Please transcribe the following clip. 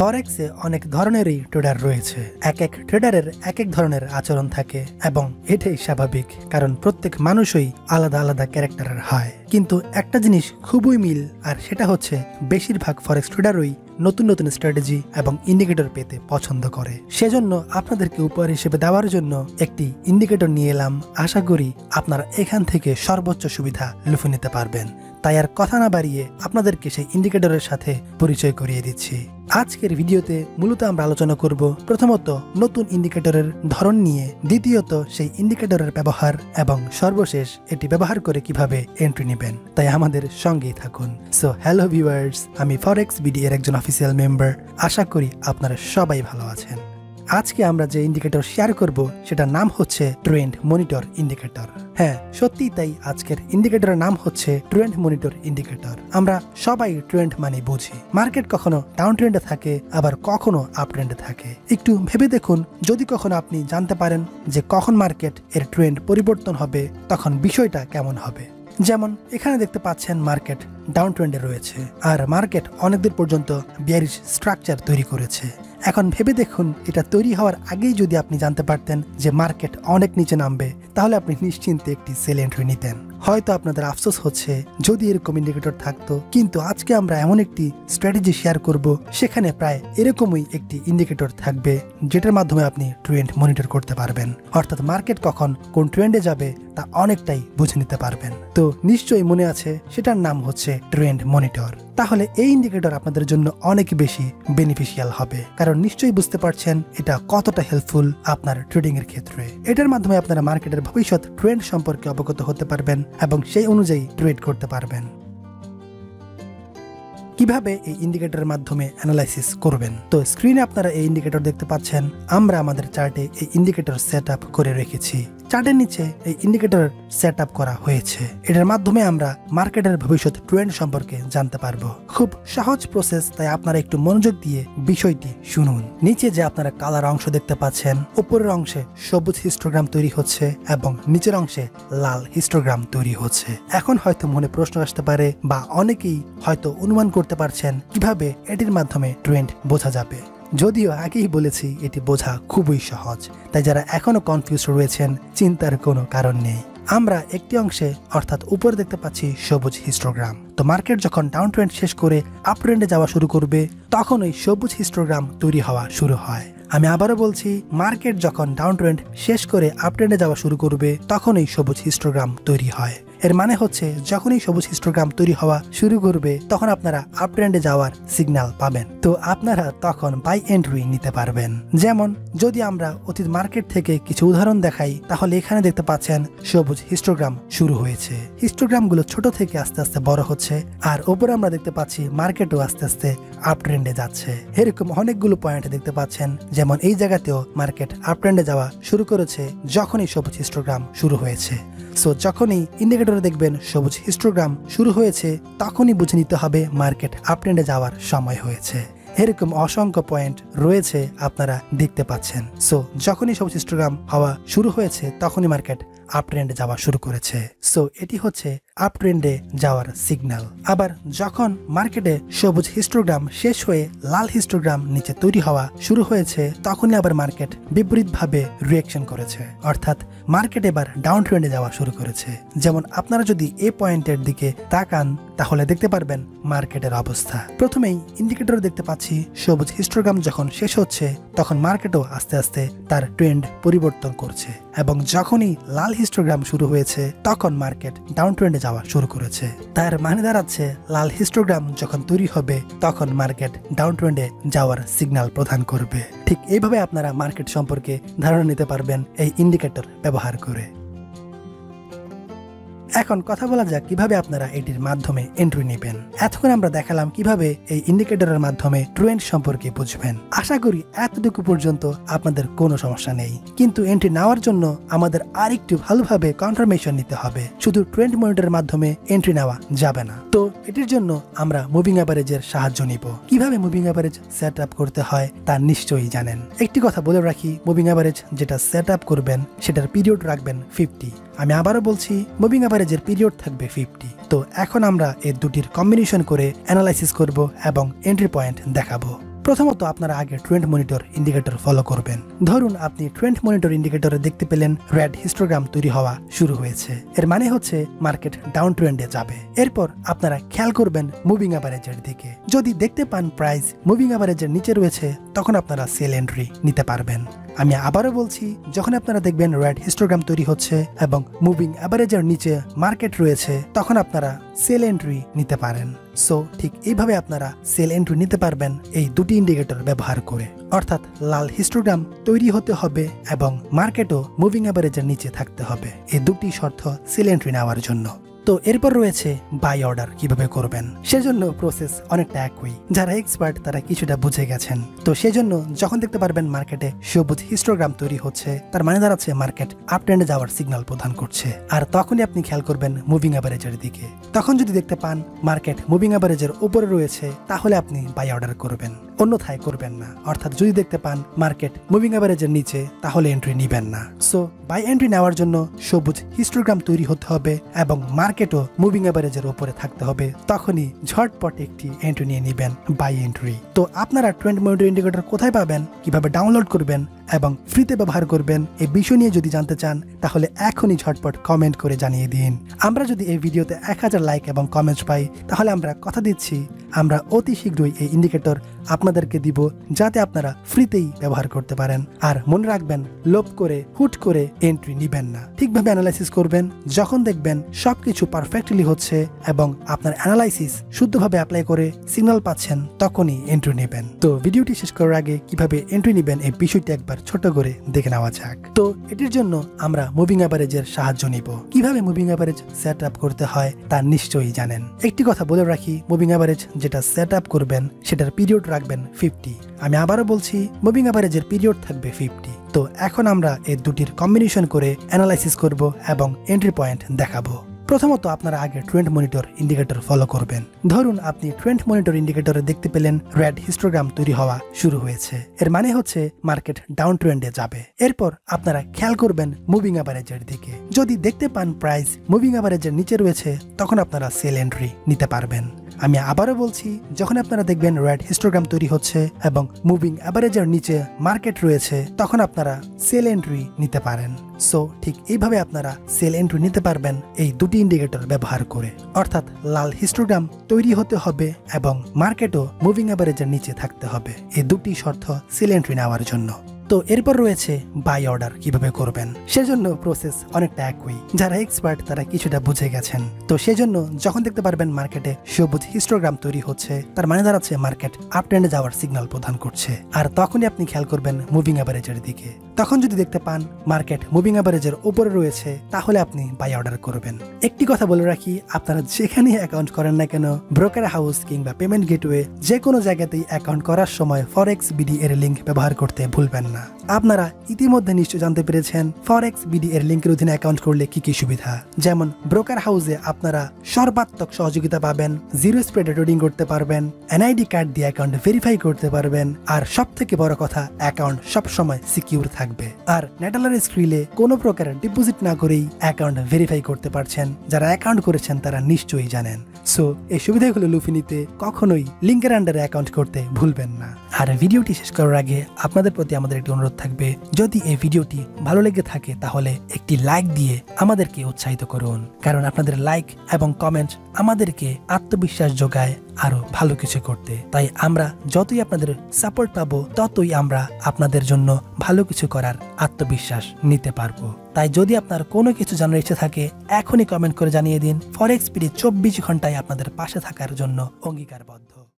ফরেক্সে অনেক ধরনেরই ট্রেডার রয়েছে। এক এক ট্রেডারের এক এক ধরনের আচরণ থাকে এবং এটাই স্বাভাবিক, কারণ প্রত্যেক মানুষই আলাদা আলাদা ক্যারেক্টারের হয়। কিন্তু একটা জিনিস খুবই মিল, আর সেটা হচ্ছে বেশিরভাগ ফরেক্স ট্রেডারই নতুন নতুন স্ট্র্যাটেজি এবং ইন্ডিকেটর পেতে পছন্দ করে। সেজন্য আপনাদেরকে উপহার হিসেবে দেওয়ার জন্য একটি ইন্ডিকেটর নিয়ে এলাম। আশা করি আপনারা এখান থেকে সর্বোচ্চ সুবিধা লুফে নিতে পারবেন। তাই আর কথা না বাড়িয়ে আপনাদেরকে সেই ইন্ডিকেটরের সাথে পরিচয় করিয়ে দিচ্ছি। আজকের ভিডিওতে মূলত আমরা আলোচনা করব প্রথমত নতুন ইন্ডিকেটরের ধরন নিয়ে, দ্বিতীয়ত সেই ইন্ডিকেটরের ব্যবহার এবং সর্বশেষ এটি ব্যবহার করে কিভাবে এন্ট্রি নেবেন। তাই আমাদের সঙ্গেই থাকুন। সো হ্যালো ভিউয়ার্স, আমি ফরেক্স বিডি এর একজন অফিসিয়াল মেম্বার। আশা করি আপনারা সবাই ভালো আছেন। আজকে আমরা যে ইন্ডিকেটর শেয়ার করব সেটার নাম হচ্ছে ট্রেন্ড মনিটর ইন্ডিকেটর। হ্যাঁ, সত্যি তাই, আজকের ইন্ডিকেটরের নাম হচ্ছে ট্রেন্ড মনিটর ইন্ডিকেটর। আমরা সবাই ট্রেন্ড মানে বুঝি, মার্কেট কখনো ডাউন ট্রেন্ডে থাকে, আবার কখনো আপ ট্রেন্ডে থাকে। একটু ভেবে দেখুন, যদি কখনো আপনি জানতে পারেন যে কখন মার্কেট এর ট্রেন্ড পরিবর্তন হবে, তখন বিষয়টা কেমন হবে। যেমন এখানে দেখতে পাচ্ছেন মার্কেট ডাউন ট্রেন্ডে রয়েছে, আর মার্কেট অনেকদিন পর্যন্ত বিয়ারিশ স্ট্রাকচার তৈরি করেছে। এখন ভেবে দেখুন, এটা তৈরি হওয়ার আগেই যদি আপনি জানতে পারতেন যে মার্কেট অনেক নিচে নামবে, তাহলে আপনি নিশ্চিন্তে একটি সেল এন্ট্রি নিতেন। হয়তো আপনাদের আফসোস হচ্ছে যদি এরকম ইন্ডিকেটর থাকতো, কিন্তু আজকে আমরা এমন একটি স্ট্র্যাটেজি শেয়ার করব, সেখানে প্রায় এরকমই একটি ইন্ডিকেটর থাকবে, যেটার মাধ্যমে আপনি ট্রেন্ড মনিটর করতে পারবেন। অর্থাৎ মার্কেট কখন কোন ট্রেন্ডে যাবে তা অনেকটাই বুঝে নিতে পারবেন। তো নিশ্চয়ই মনে আছে, সেটার নাম হচ্ছে ট্রেন্ড মনিটর। তাহলে এই ইন্ডিকেটর আপনাদের জন্য অনেক বেশি বেনিফিশিয়াল হবে, কারণ নিশ্চয়ই বুঝতে পারছেন এটা কতটা হেল্পফুল আপনার ট্রেডিং এর ক্ষেত্রে। এটার মাধ্যমে আপনারা মার্কেটের ভবিষ্যৎ ট্রেন্ড সম্পর্কে অবগত হতে পারবেন এবং সেই অনুযায়ী ট্রেড করতে পারবেন। কিভাবে এই ইন্ডিকেটরের মাধ্যমে অ্যানালাইসিস করবেন? তো স্ক্রিনে আপনারা এই ইন্ডিকেটর দেখতে পাচ্ছেন। আমরা আমাদের চার্টে এই ইন্ডিকেটর সেট আপ করে রেখেছি। চার্টের নিচে এই ইন্ডিকেটর সেট আপ করা হয়েছে। এটার মাধ্যমে আমরা মার্কেটের ভবিষ্যৎ ট্রেন্ড সম্পর্কে জানতে পারবো। খুব সহজ প্রসেস, তাই আপনারা একটু মনোযোগ দিয়ে বিষয়টি শুনুন। নিচে যে আপনারা কালার অংশ দেখতে পাচ্ছেন, উপরের অংশে সবুজ হিস্টোগ্রাম তৈরি হচ্ছে এবং নিচের অংশে লাল হিস্টোগ্রাম তৈরি হচ্ছে। এখন হয়তো মনে প্রশ্ন আসতে পারে, বা অনেকেই হয়তো অনুমান করতে পারছেন কিভাবে এটির মাধ্যমে ট্রেন্ড বোঝা যাবে। যদিও আগেই বলেছি এটি বোঝা খুবই সহজ, তাই যারা এখনো কনফিউজ রয়েছেন, চিন্তার কোনো কারণ নেই। আমরা একটি অংশে অর্থাৎ উপরে দেখতে পাচ্ছি সবুজ হিস্টোগ্রাম। তো মার্কেট যখন ডাউন ট্রেন্ড শেষ করে আপ ট্রেন্ডে যাওয়া শুরু করবে, তখন ওই সবুজ হিস্টোগ্রাম তৈরি হওয়া শুরু হয়। আমি আবারও বলছি, মার্কেট যখন ডাউন ট্রেন্ড শেষ করে আপ ট্রেন্ডে যাওয়া শুরু করবে, তখন এই সবুজ হিস্টোগ্রাম তৈরি হয়। এর মানে হচ্ছে যখনই সবুজ হিস্টোগ্রাম তৈরি হওয়া শুরু করবে, তখন আপনারা আপ ট্রেন্ডে যাওয়ার সিগন্যাল পাবেন। তো আপনারা তখন বাই এন্ট্রি নিতে পারবেন। যেমন যদি আমরা অতীত মার্কেট থেকে কিছু উদাহরণ দেখাই, তাহলে এখানে দেখতে পাচ্ছেন সবুজ হিস্টোগ্রাম শুরু হয়েছে। হিস্টোগ্রাম গুলো ছোট থেকে আস্তে আস্তে বড় হচ্ছে, আর ওপরে আমরা দেখতে পাচ্ছি মার্কেটও আস্তে আস্তে আপ ট্রেন্ডে যাচ্ছে। এরকম অনেকগুলো পয়েন্ট দেখতে পাচ্ছেন। যেমন এই জায়গাতেও মার্কেট আপ ট্রেন্ডে যাওয়া শুরু করেছে যখনই সবুজ হিস্টোগ্রাম শুরু হয়েছে। সো যখনই ইন্ডিকেটরে দেখবেন সবুজ হিস্টোগ্রাম শুরু হয়েছে, তখনই বুঝে নিতে হবে মার্কেট আপ ট্রেন্ডে যাওয়ার সময় হয়েছে। এরকম অসংখ্য পয়েন্ট রয়েছে, আপনারা দেখতে পাচ্ছেন। সো যখনই সবুজ হিস্টোগ্রাম হওয়া শুরু হয়েছে, তখনই মার্কেট আপ ট্রেন্ডে যাওয়া শুরু করেছে। সো এটি হচ্ছে আপ ট্রেন্ডে যাওয়ার সিগন্যাল। আবার যখন মার্কেটে সবুজ হিস্টোগ্রাম শেষ হয়ে লাল হিস্টোগ্রাম নিচে তৈরি হওয়া শুরু হয়েছে, তখনই আবার মার্কেট বিপরীতভাবে রিঅ্যাকশন করেছে, অর্থাৎ মার্কেট এবার ডাউন ট্রেন্ডে যাওয়া শুরু করেছে। যেমন আপনারা যদি এই পয়েন্টের দিকে তাকান, তাহলে দেখতে পারবেন মার্কেটের অবস্থা। প্রথমেই ইন্ডিকেটর দেখতে পাচ্ছি সবুজ হিস্টোগ্রাম যখন শেষ হচ্ছে, তখন মার্কেটও আস্তে আস্তে তার ট্রেন্ড পরিবর্তন করছে, এবং যখনই লাল হিস্টোগ্রাম শুরু হয়েছে, তখন মার্কেট ডাউন ট্রেন্ডে যাওয়া শুরু করেছে। তার মানে দাঁড়াচ্ছে লাল হিস্টোগ্রাম যখন তৈরি হবে, তখন মার্কেট ডাউন ট্রেন্ডে যাওয়ার সিগন্যাল প্রদান করবে। ঠিক এইভাবে আপনারা মার্কেট সম্পর্কে ধারণা নিতে পারবেন এই ইন্ডিকেটর ব্যবহার করে। এখন কথা বলা যাক কিভাবে আপনারা এটির মাধ্যমে এন্ট্রি নেবেন। এতক্ষণ আমরা দেখালাম কিভাবে এই ইন্ডিকেটরের মাধ্যমে ট্রেন্ড সম্পর্কে বুঝবেন। আশা করি এতটুকু পর্যন্ত আপনাদের কোনো সমস্যা নেই। কিন্তু এন্ট্রি নেওয়ার জন্য আমাদের আরেকটু ভালোভাবে কনফার্মেশন নিতে হবে। শুধু ট্রেন্ড মনিটরের মাধ্যমে এন্ট্রি নেওয়া যাবে না। তো এটির জন্য আমরা মুভিং অ্যাভারেজের সাহায্য নিব। কিভাবে মুভিং অ্যাভারেজ সেট আপ করতে হয় তা নিশ্চয়ই জানেন। একটি কথা বলে রাখি, মুভিং অ্যাভারেজ যেটা সেট আপ করবেন, সেটার পিরিয়ড রাখবেন 50। আমি আবারও বলছি, মুভিং অ্যাভারেজের পিরিয়ড থাকবে 50। তো এখন আমরা এই দুটির কম্বিনেশন করে অ্যানালাইসিস করব এবং এন্ট্রি পয়েন্ট দেখাবো। প্রথমত আপনারা আগে ট্রেন্ড মনিটর ইন্ডিকেটর ফলো করবেন। ধরুন আপনি ট্রেন্ড মনিটর ইন্ডিকেটরে দেখতে পেলেন রেড হিস্টোগ্রাম তৈরি হওয়া শুরু হয়েছে, এর মানে হচ্ছে মার্কেট ডাউন ট্রেন্ডে যাবে। এরপর আপনারা খেয়াল করবেন মুভিং অ্যাভারেজের দিকে। যদি দেখতে পান প্রাইস মুভিং অ্যাভারেজের নিচে রয়েছে, তখন আপনারা সেল এন্ট্রি নিতে পারবেন। আমি আবারও বলছি, যখন আপনারা দেখবেন রেড হিস্টোগ্রাম তৈরি হচ্ছে এবং মুভিং অ্যাভারেজের নিচে মার্কেট রয়েছে, তখন আপনারা সেল এন্ট্রি নিতে পারেন। সো ঠিক এইভাবে আপনারা সেল এন্ট্রি নিতে পারবেন এই দুটি ইন্ডিকেটর ব্যবহার করে। অর্থাৎ লাল হিস্টোগ্রাম তৈরি হতে হবে এবং মার্কেটও মুভিং অ্যাভারেজের নিচে থাকতে হবে, এই দুটি শর্ত সেল এন্ট্রি নেওয়ার জন্য। তো এরপর রয়েছে বাই অর্ডার কিভাবে করবেন। সেজন্য প্রসেস অনেকটা একই। যারা এক্সপার্ট তারা কিছুটা বুঝে গেছেন। তো সেজন্য যখন দেখতে পারবেন মার্কেটে সবুজ হিস্টোগ্রাম তৈরি হচ্ছে, তার মানে দাঁড়াচ্ছে মার্কেট আপ ট্রেন্ডে যাওয়ার সিগন্যাল প্রদান করছে। আর তখনই আপনি খেয়াল করবেন মুভিং অ্যাভারেজের দিকে। তখন যদি দেখতে পান মার্কেট মুভিং অ্যাভারেজের উপরে রয়েছে, তাহলে আপনি বাই অর্ডার করবেন, অন্যথায় করবেন না। অর্থাৎ যদি দেখতে পান মার্কেট মুভিং অ্যাভারেজের নিচে, তাহলে এন্ট্রি নিবেন না। সো বাই এন্ট্রি নেওয়ার জন্য সবুজ হিস্টোগ্রাম তৈরি হতে হবে এবং মার্কেটও মুভিং অ্যাভারেজের উপরে থাকতে হবে, তখনই ঝটপট একটি এন্ট্রি নিয়ে নেবেন, বাই এন্ট্রি। তো আপনারা ট্রেন্ড মনিটর ইন্ডিকেটর কোথায় পাবেন, কিভাবে ডাউনলোড করবেন এবং ফ্রিতে ব্যবহার করবেন, এই বিষয় নিয়ে যদি জানতে চান, তাহলে এখনই ঝটপট কমেন্ট করে জানিয়ে দিন। আমরা যদি এই ভিডিওতে 1000 লাইক এবং কমেন্টস পাই, তাহলে আমরা কথা দিচ্ছি আমরা অতি শীঘ্রই এই ইন্ডিকেটর আপনাদেরকে দিব, যাতে আপনারা ফ্রিতেই ব্যবহার করতে পারেন। আর মনে রাখবেন, লোভ করে হুট করে এন্ট্রি নিবেন না। ঠিকভাবে অ্যানালাইসিস করবেন। যখন দেখবেন সবকিছু পারফেক্টলি হচ্ছে এবং আপনার অ্যানালাইসিস শুদ্ধভাবে অ্যাপ্লাই করে সিগন্যাল পাচ্ছেন, তখনই এন্ট্রি নেবেন। তো ভিডিওটি শেষ করার আগে কিভাবে এন্ট্রি নেবেন এই বিষয়টি একবার ছোট করে দেখে নেওয়া যাক। তো এটির জন্য আমরা মুভিং অ্যাভারেজের সাহায্য নিব। কিভাবে মুভিং অ্যাভারেজ সেট আপ করতে হয় তা নিশ্চয়ই জানেন। একটি কথা বলে রাখি, মুভিং অ্যাভারেজ যেটা সেট আপ করবেন সেটার পিরিয়ড রাখবেন 50। আমি আবারও বলছি, মুভিং অ্যাভারেজের পিরিয়ড থাকবে 50। তো এখন আমরা এই দুটির কম্বিনেশন করে অ্যানালাইসিস করব এবং এন্ট্রি পয়েন্ট দেখাবো। প্রথমত আপনারা আগে ট্রেন্ড মনিটর ইন্ডিকেটর ফলো করবেন। ধরুন আপনি ট্রেন্ড মনিটর ইন্ডিকেটরে দেখতে পেলেন রেড হিস্টোগ্রাম তৈরি হওয়া শুরু হয়েছে, এর মানে হচ্ছে মার্কেট ডাউন ট্রেন্ডে যাবে। এরপর আপনারা খেয়াল করবেন মুভিং অ্যাভারেজের দিকে। যদি দেখতে পান প্রাইস মুভিং অ্যাভারেজের নিচে রয়েছে, তখন আপনারা সেল এন্ট্রি নিতে পারবেন। আমি আবারও বলছি, যখন আপনারা দেখবেন রেড হিস্টোগ্রাম তৈরি হচ্ছে এবং মুভিং অ্যাভারেজের নিচে মার্কেট রয়েছে, তখন আপনারা সেল এন্ট্রি নিতে পারেন। সো ঠিক এইভাবে আপনারা সেল এন্ট্রি নিতে পারবেন এই দুটি ইন্ডিকেটর ব্যবহার করে। অর্থাৎ লাল হিস্টোগ্রাম তৈরি হতে হবে এবং মার্কেটও মুভিং অ্যাভারেজের নিচে থাকতে হবে, এই দুটি শর্ত সেল এন্ট্রি নেওয়ার জন্য। তো এরপর রয়েছে বাই অর্ডার কিভাবে করবেন। সেজন্য প্রসেস অনেকটা একই। যারা এক্সপার্ট তারা কিছুটা বুঝে গেছেন। তো সেজন্য যখন দেখতে পারবেন মার্কেটে সবুজ হিস্টোগ্রাম তৈরি হচ্ছে, তার মানে দাঁড়াচ্ছে মার্কেট আপ ট্রেন্ডে যাওয়ার সিগন্যাল প্রদান করছে। আর তখনই আপনি খেয়াল করবেন মুভিং অ্যাভারেজের দিকে। তখন যদি দেখতে পান মার্কেট মুভিং অ্যাভারেজের উপরে রয়েছে, তাহলে আপনি বাই অর্ডার করবেন। একটি কথা বলে রাখি, আপনারা যেখানে অ্যাকাউন্ট করেন না কেন, ব্রোকার হাউস কিংবা পেমেন্ট গেটওয়ে, যে কোনো জায়গাতেই অ্যাকাউন্ট করার সময় ফরেক্স বিডি এর লিঙ্ক ব্যবহার করতে ভুলবেন না। আপনারা ইতিমধ্যে নিশ্চয় জানতে পেরেছেন ফরেক্স বিডি এর লিঙ্কের অধীনে অ্যাকাউন্ট করলে কি কি সুবিধা। যেমন ব্রোকার হাউসে আপনারা সর্বাত্মক সহযোগিতা পাবেন, জিরো স্প্রেডে ট্রেডিং করতে পারবেন, এনআইডি কার্ড দিয়ে অ্যাকাউন্ট ভেরিফাই করতে পারবেন, আর সব থেকে বড় কথা, অ্যাকাউন্ট সবসময় সিকিউর থাকবে। আর নেটালার স্ক্রিলে কোনো প্রকার ডিপোজিট না করেই অ্যাকাউন্ট ভেরিফাই করতে পারছেন। যারা অ্যাকাউন্ট করেছেন তারা নিশ্চয়ই জানেন। সো এই সুবিধাগুলো লুফে নিতে কখনোই লিঙ্কের আন্ডারে অ্যাকাউন্ট করতে ভুলবেন না। আর ভিডিওটি শেষ করার আগে আপনাদের প্রতি আমাদের একটি অনুরোধ থাকবে, যদি এই ভিডিওটি ভালো লেগে থাকে তাহলে একটি লাইক দিয়ে আমাদেরকে উৎসাহিত করুন। কারণ আপনাদের লাইক এবং কমেন্ট আমাদেরকে আত্মবিশ্বাস যোগায় আরো ভালো কিছু করতে। তাই আমরা যতই আপনাদের সাপোর্ট পাবো, ততই আমরা আপনাদের জন্য ভালো কিছু করার আত্মবিশ্বাস নিতে পারবো। তাই যদি আপনার কোনো কিছু জানার ইচ্ছে থাকে, এখনই কমেন্ট করে জানিয়ে দিন। ফরেক্স বিডি 24 ঘন্টায় আপনাদের পাশে থাকার জন্য অঙ্গীকারবদ্ধ।